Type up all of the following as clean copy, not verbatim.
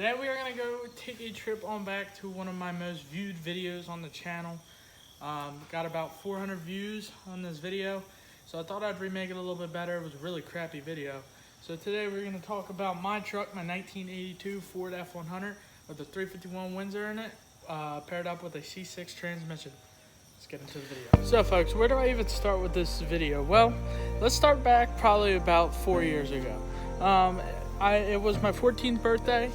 Today we are going to go take a trip on back to one of my most viewed videos on the channel. Got about 400 views on this video, so I thought I'd remake it a little bit better. It was a really crappy video. So today we're going to talk about my truck, my 1982 Ford F100 with a 351 Windsor in it, paired up with a C6 transmission. Let's get into the video. So folks, where do I even start with this video? Well, let's start back probably about 4 years ago. It was my 14th birthday.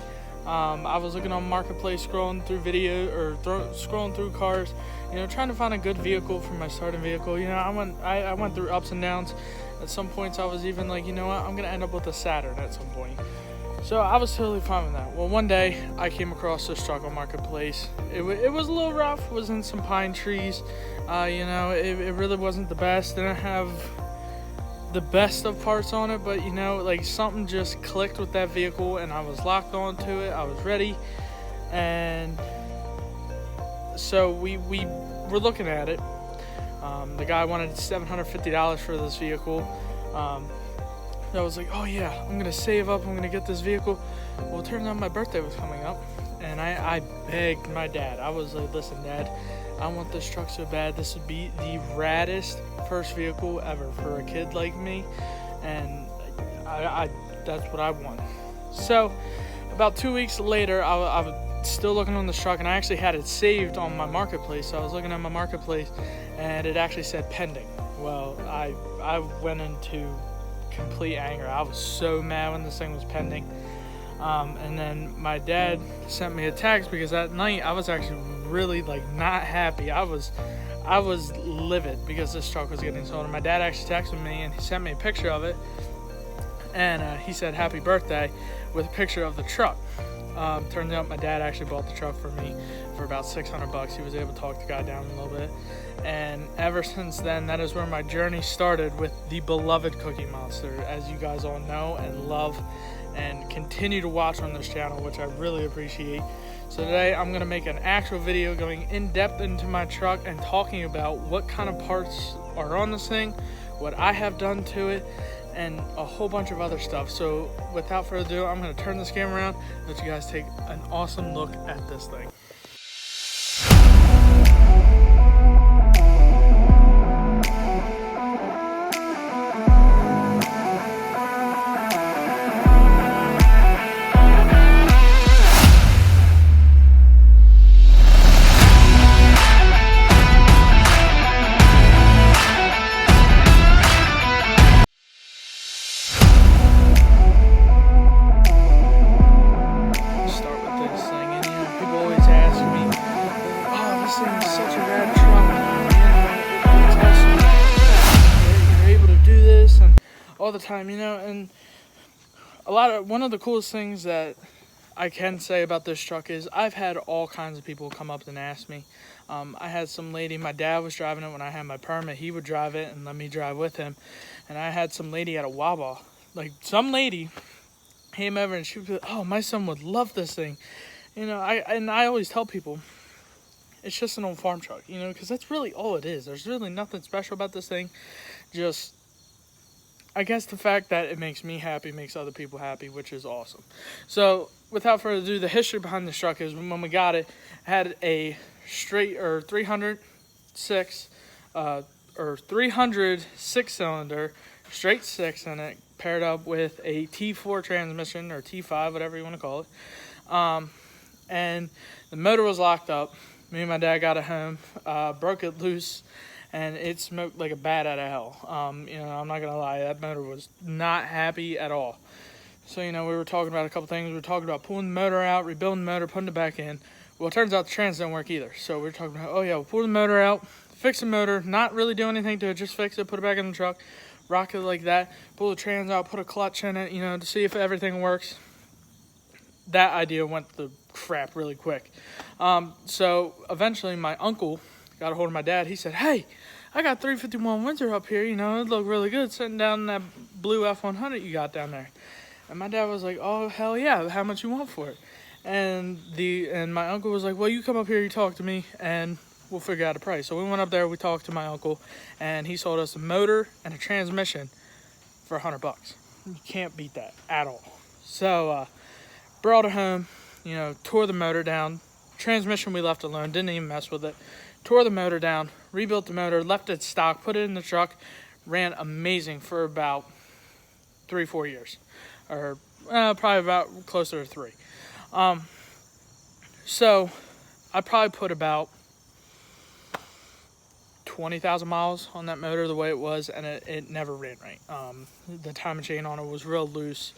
I was looking on Marketplace, scrolling through scrolling through cars, trying to find a good vehicle for my starting vehicle. I went through ups and downs. At some points I was even like, I'm going to end up with a Saturn at some point. So I was totally fine with that. Well, one day I came across this truck on Marketplace. It was a little rough, it was in some pine trees. It really wasn't the best. Didn't have the best of parts on it, but like something just clicked with that vehicle and I was locked onto it. I was ready, and so we were looking at it. The guy wanted $750 for this vehicle. I was like, oh yeah, I'm gonna save up, I'm gonna get this vehicle. Well, it turns out my birthday was coming up, and I begged my dad. I was like, listen Dad, I want this truck so bad. This would be the raddest first vehicle ever for a kid like me, and I that's what I want. So about 2 weeks later, I was still looking on this truck, and I actually had it saved on my Marketplace. So I was looking at my Marketplace, and it actually said pending. Well, I went into complete anger. I was so mad when this thing was pending. And then my dad sent me a text, because that night I was actually really not happy. I was livid because this truck was getting sold. And my dad actually texted me and he sent me a picture of it, and he said happy birthday with a picture of the truck. Turns out my dad actually bought the truck for me for about $600. He was able to talk the guy down a little bit, and ever since then, that is where my journey started with the beloved Cookie Monster, as you guys all know and love and continue to watch on this channel, which I really appreciate. So today I'm going to make an actual video going in depth into my truck and talking about what kind of parts are on this thing, what I have done to it, and a whole bunch of other stuff. So without further ado, I'm going to turn this camera around and let you guys take an awesome look at this thing. All the time, and one of the coolest things that I can say about this truck is I've had all kinds of people come up and ask me. I had some lady, my dad was driving it when I had my permit. He would drive it and let me drive with him. And I had some lady at a Wawa, some lady came over and she was like, oh, my son would love this thing. I always tell people it's just an old farm truck, because that's really all it is. There's really nothing special about this thing. Just, I guess the fact that it makes me happy makes other people happy, which is awesome. So without further ado, the history behind this truck is when we got it, had a 300 cylinder straight six in it, paired up with a T4 transmission or T5, whatever you want to call it. And the motor was locked up. Me and my dad got it home, broke it loose, and it smoked like a bat out of hell. I'm not gonna lie, that motor was not happy at all. So we were talking about a couple things. We were talking about pulling the motor out, rebuilding the motor, putting it back in. Well, it turns out the trans didn't work either. So we were talking about, oh yeah, we'll pull the motor out, fix the motor, not really do anything to it, just fix it, put it back in the truck, rock it like that, pull the trans out, put a clutch in it, to see if everything works. That idea went to crap really quick. So eventually my uncle got a hold of my dad. He said, hey, I got 351 Windsor up here, it looked really good sitting down in that blue F100 you got down there. And my dad was like, oh, hell yeah, how much you want for it? And my uncle was like, well, you come up here, you talk to me, and we'll figure out a price. So we went up there, we talked to my uncle, and he sold us a motor and a transmission for $100. You can't beat that at all. So brought it home, you know, tore the motor down. Transmission we left alone, didn't even mess with it. Tore the motor down, rebuilt the motor, left it stock, put it in the truck, ran amazing for about 3-4 years, or probably about closer to 3. So I probably put about 20,000 miles on that motor the way it was, and it never ran right. The timing chain on it was real loose.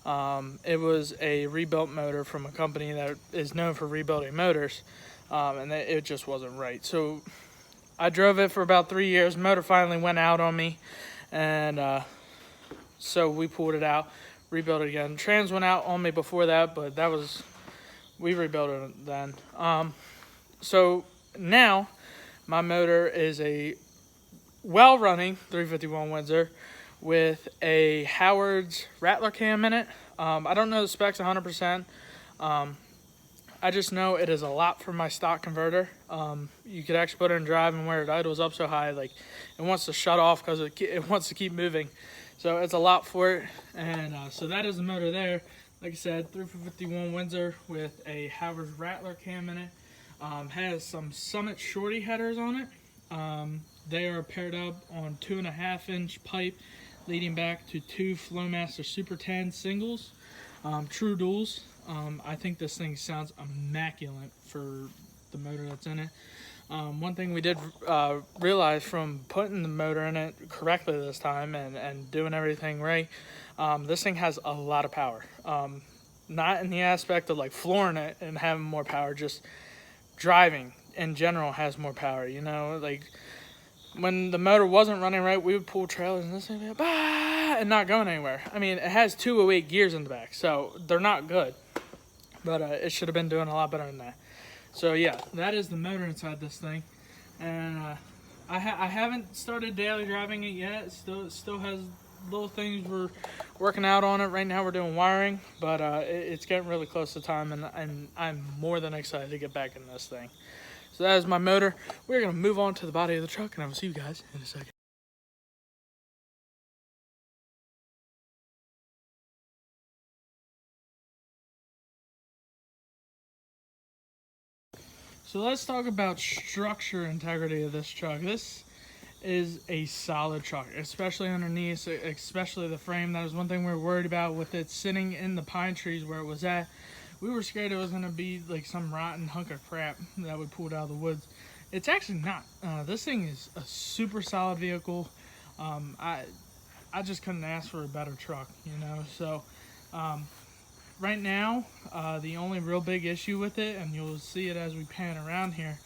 It was a rebuilt motor from a company that is known for rebuilding motors, and it just wasn't right. So I drove it for about 3 years. Motor finally went out on me, and so we pulled it out, rebuilt it again. Trans went out on me before that, but we rebuilt it then. So now my motor is a well-running 351 Windsor with a Howard's Rattler cam in it. I don't know the specs 100%. I just know it is a lot for my stock converter. You could actually put it in drive, and where it idles up so high, like it wants to shut off because it wants to keep moving. So it's a lot for it. And so that is the motor there. Like I said, 351 Windsor with a Howard's Rattler cam in it. Has some Summit Shorty headers on it. They are paired up on 2.5-inch pipe leading back to 2 Flowmaster Super 10 singles, true duals. I think this thing sounds immaculate for the motor that's in it. One thing we did realize from putting the motor in it correctly this time and doing everything right, this thing has a lot of power. Not in the aspect of like flooring it and having more power, just driving in general has more power. You know, like when the motor wasn't running right, we would pull trailers and this thing would be like, and not going anywhere. I mean, it has 208 gears in the back, so they're not good, but it should have been doing a lot better than that. So yeah, that is the motor inside this thing, and I haven't started daily driving it yet. It still has little things we're working out on it right now. We're doing wiring, but it's getting really close to time, and I'm more than excited to get back in this thing. So that is my motor. We're going to move on to the body of the truck, and I will see you guys in a second. So let's talk about structure integrity of this truck. This is a solid truck, especially underneath, especially the frame. That was one thing we were worried about with it sitting in the pine trees where it was at. We were scared it was going to be like some rotten hunk of crap that we pulled out of the woods. It's actually not. This thing is a super solid vehicle. I just couldn't ask for a better truck, you know. So right now, the only real big issue with it, and you'll see it as we pan around here,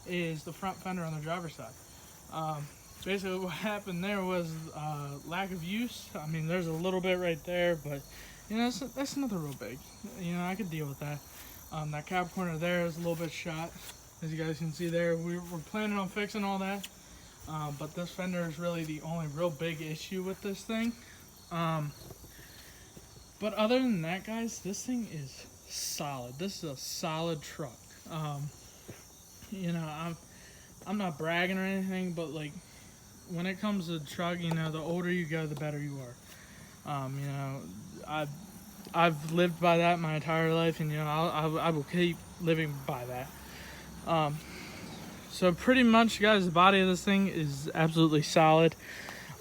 is the front fender on the driver's side. Basically what happened there was lack of use. I mean, there's a little bit right there, but you know, that's nothing real big. You know, I could deal with that. That cab corner there is a little bit shot, as you guys can see there. We're planning on fixing all that, but this fender is really the only real big issue with this thing. But other than that, guys, this thing is solid. This is a solid truck. You know, I'm not bragging or anything, but like when it comes to the truck, you know, the older you go, the better you are. You know, I've lived by that my entire life, and you know, I will keep living by that. So pretty much, guys, the body of this thing is absolutely solid.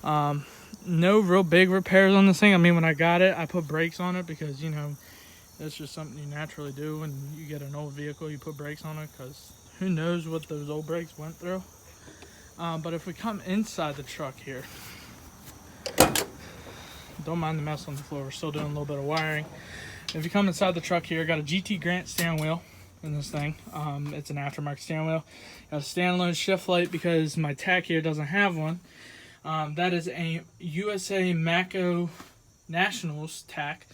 No real big repairs on this thing. I mean, when I got it, I put brakes on it because, you know, that's just something you naturally do when you get an old vehicle. You put brakes on it because who knows what those old brakes went through. But if we come inside the truck here, don't mind the mess on the floor. We're still doing a little bit of wiring. If you come inside the truck here, got a GT Grant steering wheel in this thing. It's an aftermarket steering wheel. Got a standalone shift light because my tach here doesn't have one. That is a USA Mako Nationals tach.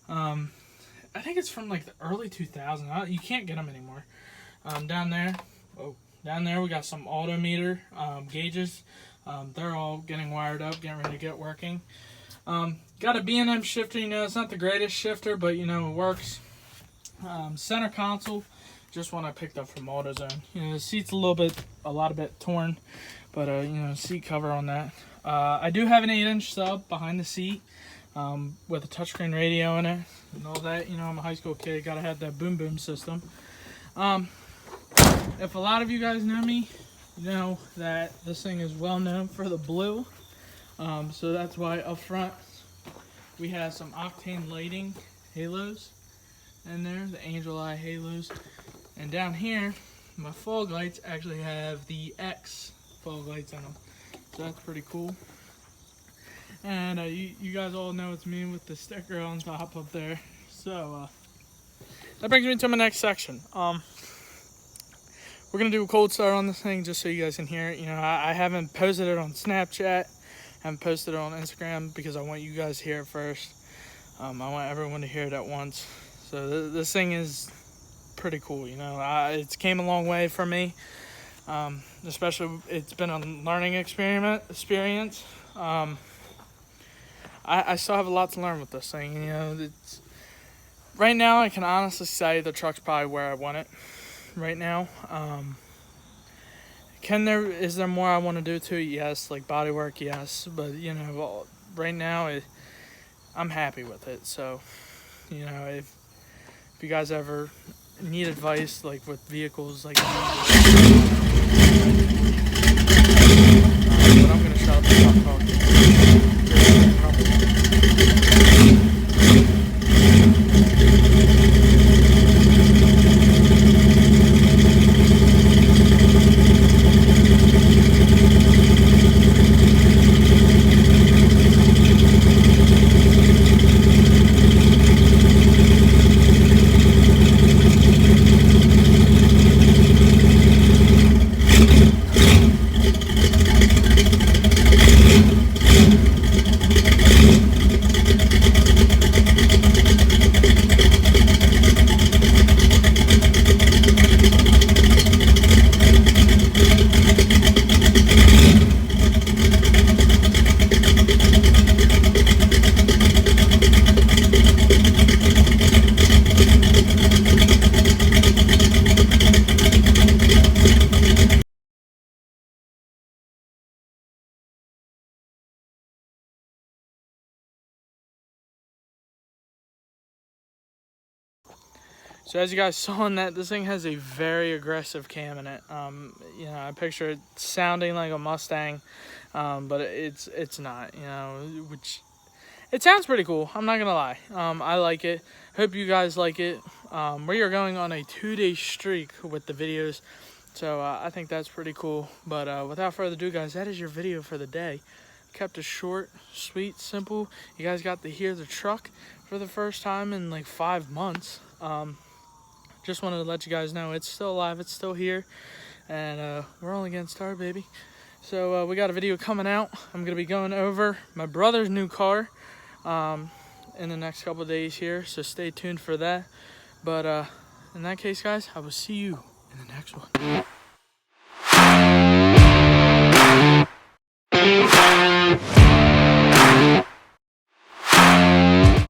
I think it's from like the early 2000s. You can't get them anymore. Down there we got some altimeter gauges. They're all getting wired up, getting ready to get working. Got a B&M shifter. You know, it's not the greatest shifter, but you know, it works. Center console, just one I picked up from AutoZone. You know, the seat's a lot bit torn, but you know, seat cover on that. I do have an 8-inch sub behind the seat. with a touchscreen radio in it and all that. You know, I'm a high school kid, gotta have that boom boom system. If a lot of you guys know me, you know that this thing is well known for the blue. So that's why up front we have some octane lighting halos in there, the angel eye halos. And down here, my fog lights actually have the X fog lights in them. So that's pretty cool. And you guys all know it's me with the sticker on top up there. So that brings me to my next section. We're gonna do a cold start on this thing just so you guys can hear it. You know, I haven't posted it on Snapchat, haven't posted it on Instagram because I want you guys to hear it first. I want everyone to hear it at once. So this thing is pretty cool. You know, it's came a long way for me. Especially it's been a learning experience. I still have a lot to learn with this thing. You know, right now I can honestly say the truck's probably where I want it. Right now, is there more I want to do to it? Yes, like body work, yes. But you know, right now I'm happy with it. So, you know, if you guys ever need advice, like with vehicles, like. But I'm gonna shut up and stop talking. So as you guys saw in that, this thing has a very aggressive cam in it. You know, I picture it sounding like a Mustang, but it's not. You know, which it sounds pretty cool. I'm not gonna lie. I like it. Hope you guys like it. We are going on a 2-day streak with the videos, so I think that's pretty cool. But without further ado, guys, that is your video for the day. Kept it short, sweet, simple. You guys got to hear the truck for the first time in like 5 months. Just wanted to let you guys know it's still alive, it's still here, and we're only getting started, baby. So we got a video coming out. I'm gonna be going over my brother's new car in the next couple of days here, so stay tuned for that. But in that case, guys, I will see you in the next one.